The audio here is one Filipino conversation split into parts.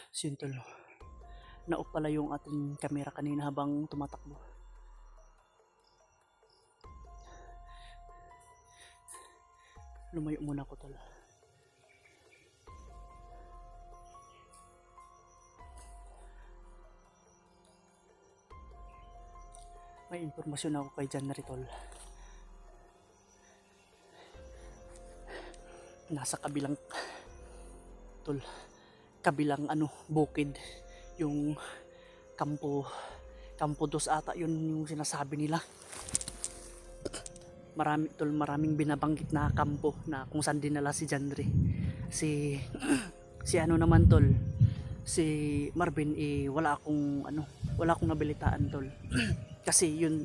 So yun tol, na-off pala yung ating camera kanina habang tumatakbo. Lumayo muna ako tol. May impormasyon ako kay January tol. Nasa kabilang tol, kabilang bukid, yung kampo dos ata yun yung sinasabi nila. Maraming binabanggit na kampo na kung saan dinala si January. Si naman tol, si Marvin wala akong nabalitaan tol. Kasi yun,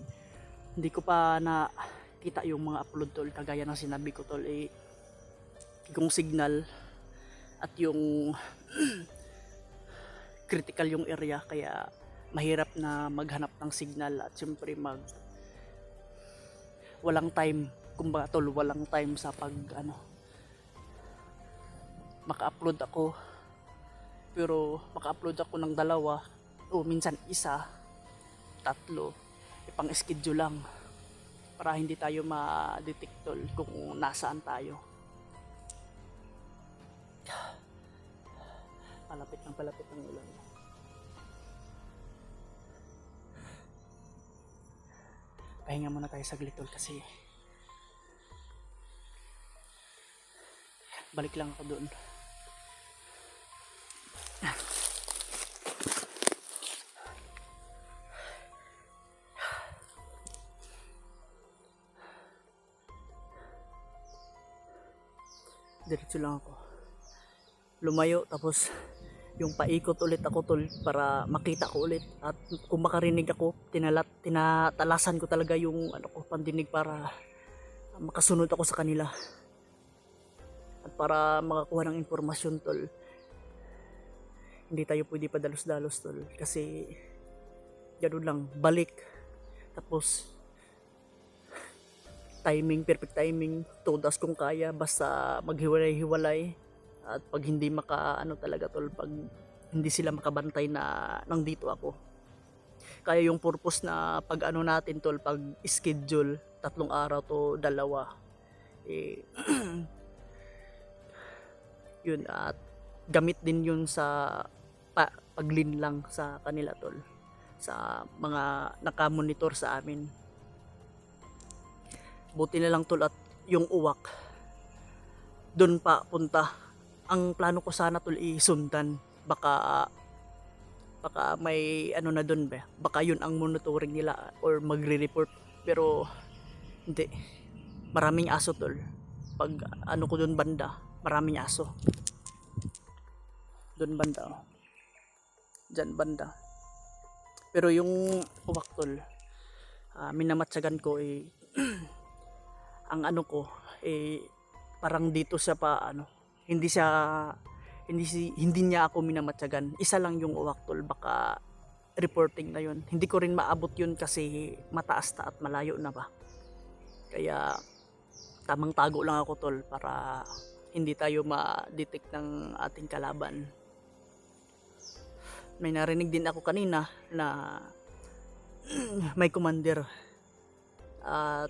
hindi ko pa nakita yung mga upload tol, kagaya ng sinabi ko tol, yung signal at yung critical yung area, kaya mahirap na maghanap ng signal at syempre walang time, kumbaga tol, walang time sa maka-upload ako, pero maka-upload ako ng 2 o minsan 1, 3, ipang schedule lang para hindi tayo ma-detect tol kung nasaan tayo. Palapit ng ulan. Pahinga muna tayo saglit tol kasi balik lang ako doon. Diretso lang ako. Lumayo tapos yung paikot ulit ako tol para makita ko ulit, at kung makarinig ako, tinatalasan ko talaga yung pandinig para makasunod ako sa kanila at para makakuha ng impormasyon tol. Hindi tayo pwede padalos-dalos tol kasi ganoon lang, balik tapos perfect timing, todas kung kaya, basta maghiwalay-hiwalay. At pag hindi talaga tol, pag hindi sila makabantay na nandito ako, kaya yung purpose na pag natin tol, pag schedule 3 araw to 2, yun, at gamit din yun sa paglinlang sa kanila tol, sa mga nakamonitor sa amin. Buti na lang tol at yung uwak doon pa punta. Ang plano ko sana tol sundan, baka may na doon ba, baka yun ang monitoring nila or magre-report, pero hindi, maraming aso tol. Pag ko doon banda, maraming aso doon banda, dyan banda. Pero yung uwak tol, minamatsagan ko ang ko parang dito siya pa hindi niya ako minamatsagan. Isa lang yung uwak tol, baka reporting na yun. Hindi ko rin maabot yun kasi mataas na at malayo na ba. Kaya tamang tago lang ako tol para hindi tayo ma-detect ng ating kalaban. May narinig din ako kanina na may commander, at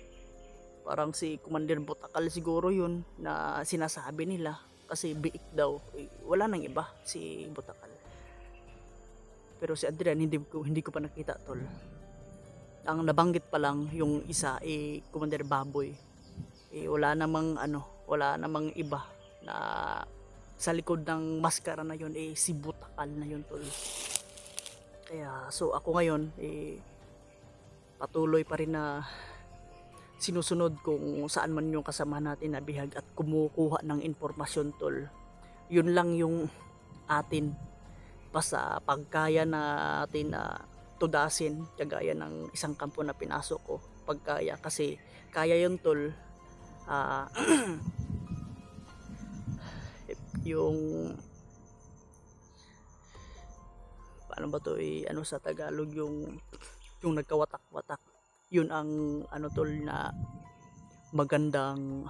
parang si Commander Botakal siguro yun na sinasabi nila, kasi biik daw, wala nang iba si Botakal. Pero si Adrian hindi ko pa nakita tol. Ang nabanggit pa lang yung isa Commander Baboy. Wala namang iba na sa likod ng maskara na yun, si Botakal na yun tol. Kaya so ako ngayon patuloy pa rin na sinusunod kung saan man yung kasama natin na bihag at kumukuha ng impormasyon tol. Yun lang yung atin, basta pagkaya natin na tudasin, kagaya ng isang kampo na pinasok ko, pagkaya, kasi kaya yun tol. Yung paano ba to sa Tagalog, yung nagkawatak-watak, yun ang tol na magandang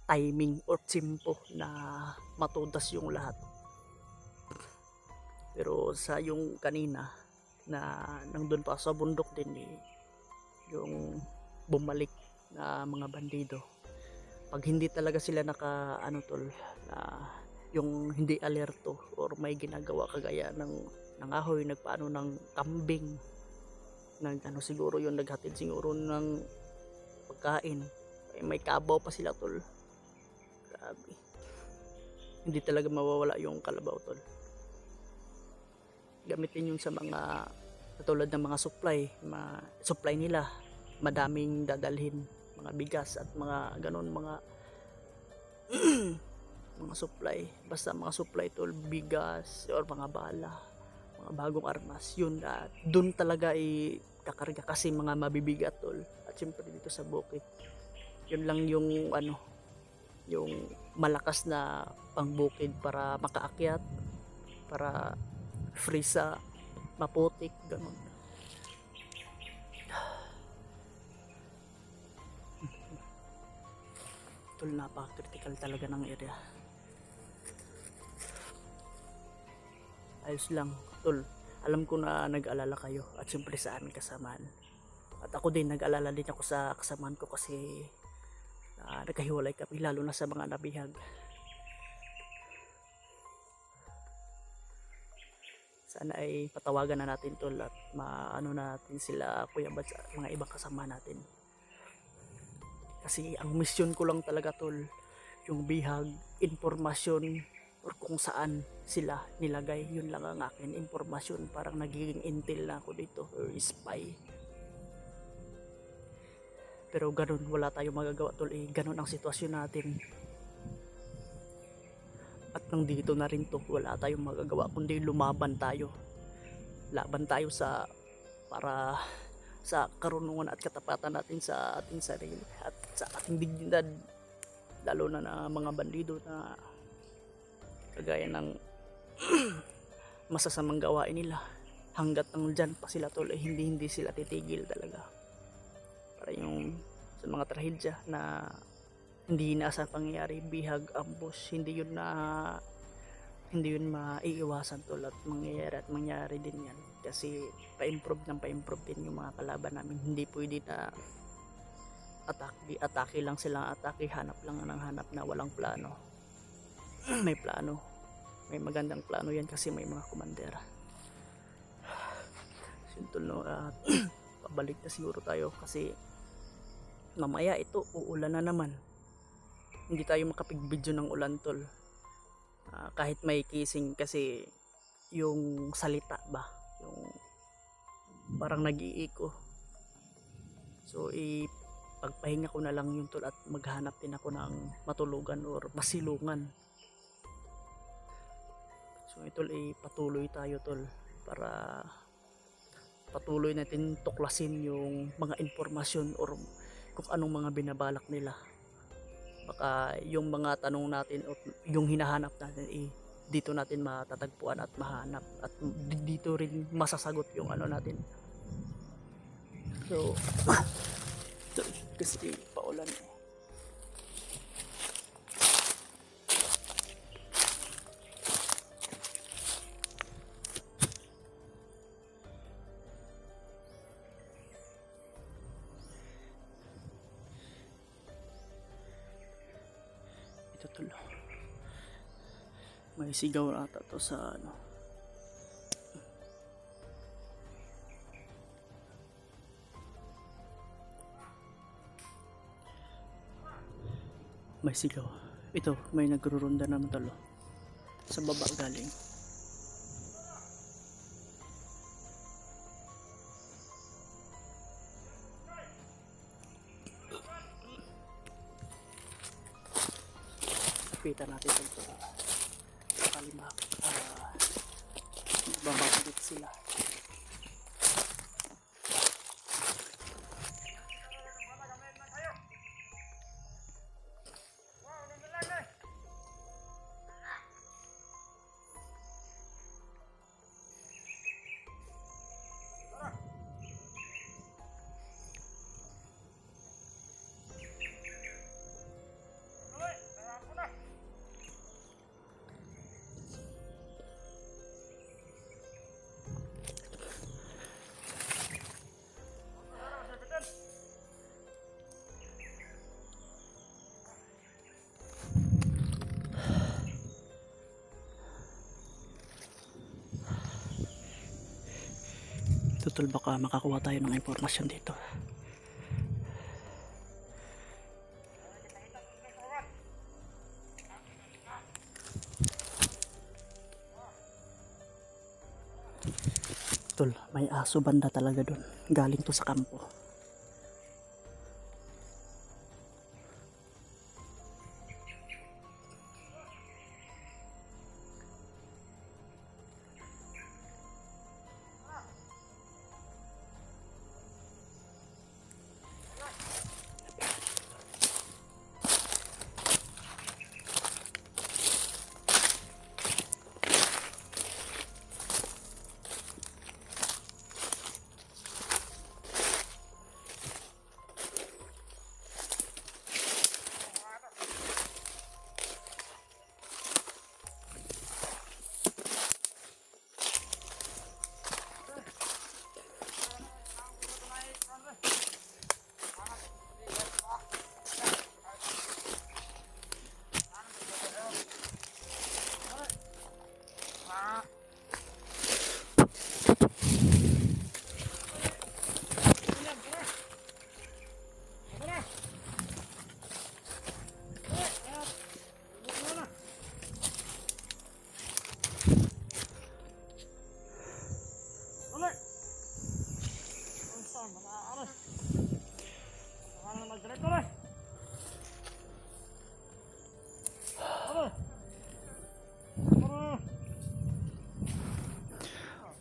timing or tempo na matudas yung lahat. Pero sa yung kanina na nandun pa sa bundok din yung bumalik na mga bandido. Pag hindi talaga sila naka na yung hindi alerto or may ginagawa kagaya ng ahoy, nagpaano ng kambing, siguro yun, naghatid siguro ng pagkain, may kabaw pa sila tol. Grabe, hindi talaga mawawala yung kalabaw tol. Gamitin yun sa mga katulad ng mga supply nila, madaming dadalhin, mga bigas at mga ganon, mga mga supply, basta mga supply tol, bigas or mga bala, mga bagong armas, yun at dun talaga kakarga kasi mga mabibigat tol. At syempre dito sa bukid, yun lang yung yung malakas na pangbukid para makaakyat, para free sa maputik ganon. Tol, napaka-critical talaga ng area. Ayos lang tol, alam ko na nag-alala kayo at syempre sa aming kasamahan. At ako din, nag-alala din ako sa kasamahan ko kasi nagkahiwalay kami, lalo na sa mga nabihag. Sana ay patawagan na natin tol at maano natin sila, Kuya Bads, mga ibang kasama natin. Kasi ang mission ko lang talaga tol, yung bihag, informasyon, or kung saan sila nilagay, yun lang ang akin, informasyon. Parang nagiging intel na ako dito, or spy. Pero ganun, wala tayong magagawa tol, ganun ang sitwasyon natin. At nang dito na rin to, wala tayong magagawa kundi lumaban tayo. Laban tayo para sa karunungan at katapatan natin sa ating sarili at sa ating dignidad, lalo na mga bandido na kagaya ng masasamang gawain nila. Hanggat nandyan pa sila tol, hindi sila titigil talaga. Para yung sa mga trahedya na hindi inaasang pangyayari, bihag, ambush, hindi yun maiiwasan tol, at mangyayari din yan kasi pa-improve din yung mga kalaban namin. Hindi pwede na atake lang silang atake, hanap lang ng hanap na walang plano. May plano, may magandang plano yan kasi may mga commander. Tol, no, pabalik na siguro tayo kasi mamaya ito uulan na naman. Hindi tayo makapig-video ng ulan tol. Kahit may kising kasi yung salita ba, yung parang nag-iiko. So pagpahinga ko na lang yun tol at maghanap din ako ng matulugan or masilungan. So ito patuloy tayo tol para patuloy natin tuklasin yung mga informasyon or kung anong mga binabalak nila. Baka yung mga tanong natin o yung hinahanap natin dito natin matatagpuan at mahanap at dito rin masasagot yung natin. So kasi paulan ito tol, may sigaw ata to sa may sigaw. Ito, may nagrurunda naman tol sa baba galing. Kapitan natin ito sakali bababalik sila. dito tol, baka makakuha tayo ng impormasyon dito. Tol, may aso banda talaga dun, galing to sa kampo.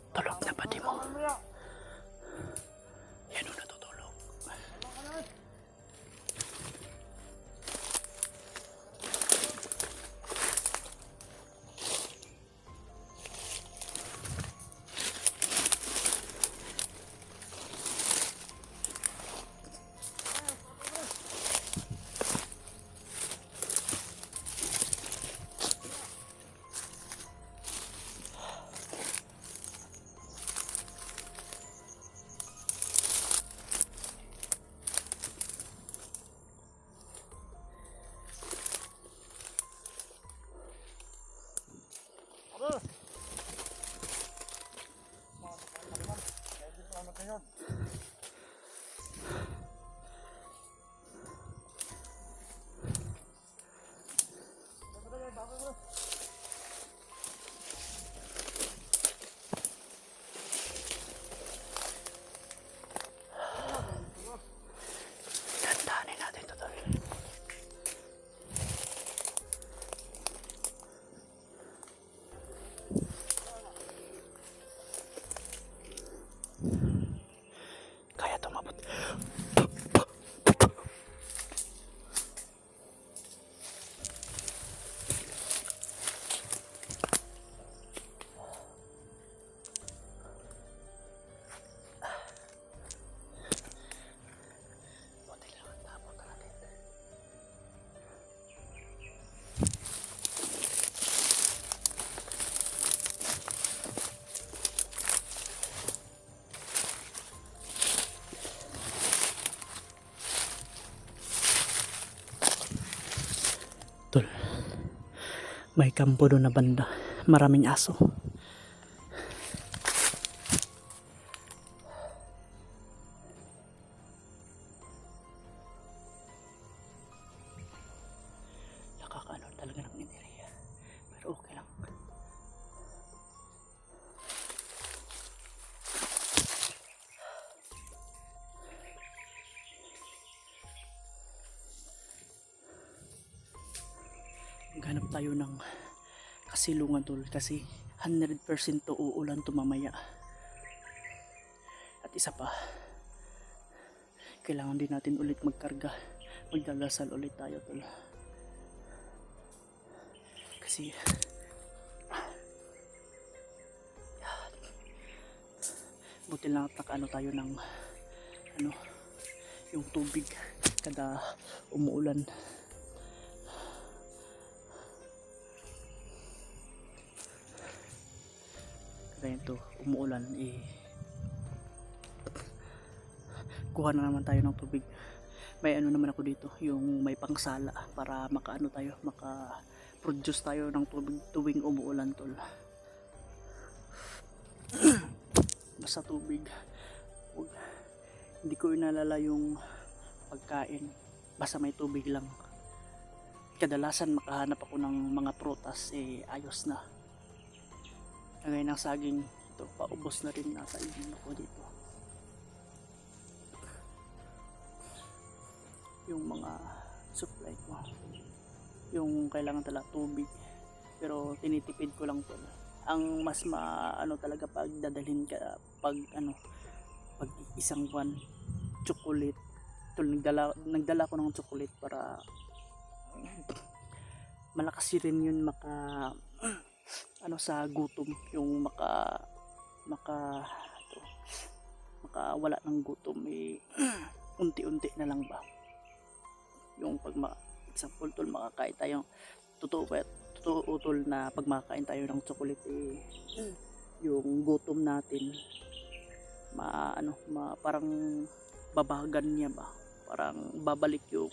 Tulog na ba di mo? Yan o, natutulog. Dandanin natin ito tol. Kaya tumabot. Tol, may kampo doon na banda, maraming aso. Nakakaano talaga ng enerhiya, pero okay lang. Maghanap tayo ng kasilungan tol, kasi 100% to uulan to mamaya. At isa pa, kailangan din natin ulit magkarga, magdadasal ulit tayo tol, kasi buti lang at nakaano tayo ng ano, yung tubig kada umuulan. Kaya ito umuulan, kuha na naman tayo ng tubig. May ano naman ako dito, yung may pangsala para makaano tayo, maka-produce tayo ng tubig tuwing umuulan tol. Basta tubig, Hindi ko inalala yung pagkain, basta may tubig lang. Kadalasan makahanap ako ng mga prutas, ayos na. Kagaya ng saging, ito paubos na rin, nasa ibon ako dito. Yung mga supply ko, yung kailangan talaga tubig, pero tinitipid ko lang to. Ang mas maano talaga pag dadalhin ka, pag isang buwan, chocolate. Nagdala ko ng chocolate para malakas rin yun sa gutom, yung wala ng gutom, unti-unti na lang ba. Yung example tol, makakain tayo, totoo tol, na pag makakain tayo ng chocolate, yung gutom natin parang babagan niya ba, parang babalik yung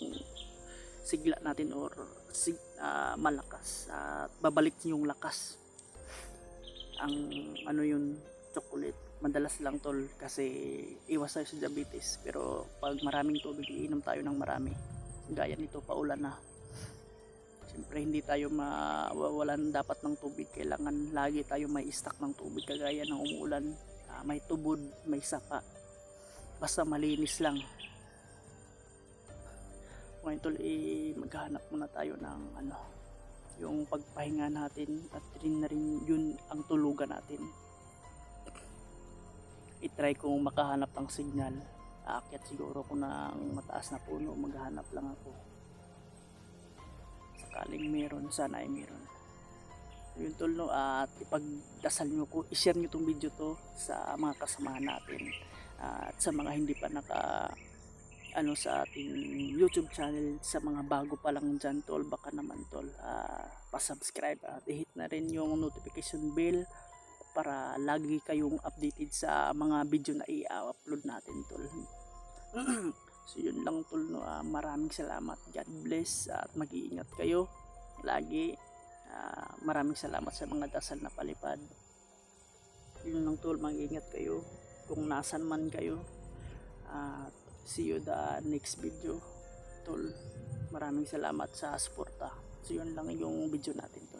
sigla natin, or malakas, at babalik yung lakas. Ang yung chocolate, madalas lang tol, kasi iwas tayo sa diabetes. Pero pag maraming tubig, iinom tayo ng marami, gaya nito, paulan na, siyempre hindi tayo mawawalan dapat ng tubig. Kailangan lagi tayo may stock ng tubig, kagaya ng umuulan, may tubod, may sapa, basta malinis lang. Ngayon tol, maghahanap muna tayo ng yung pagpahinga natin, at rin na rin yun ang tulugan natin. I-try kong makahanap ng signal. Aakyat siguro ko ng mataas na puno, maghahanap lang ako. Sakaling meron, sana ay meron. Yun tol, no, at ipagdasal nyo ko, i-share nyo tong video to sa mga kasamahan natin, at sa mga hindi pa sa ating YouTube channel. Sa mga bago pa lang dyan tol, baka naman tol, pa-subscribe at i-hit na rin yung notification bell para lagi kayong updated sa mga video na i-upload natin tol. So yun lang tol, no, maraming salamat, God bless, at mag-iingat kayo lagi. Maraming salamat sa mga dasal na palipad. Yun lang tol, mag-iingat kayo kung nasan man kayo. See you the next video tol. Maraming salamat sa suporta. So yun lang yung video natin tol.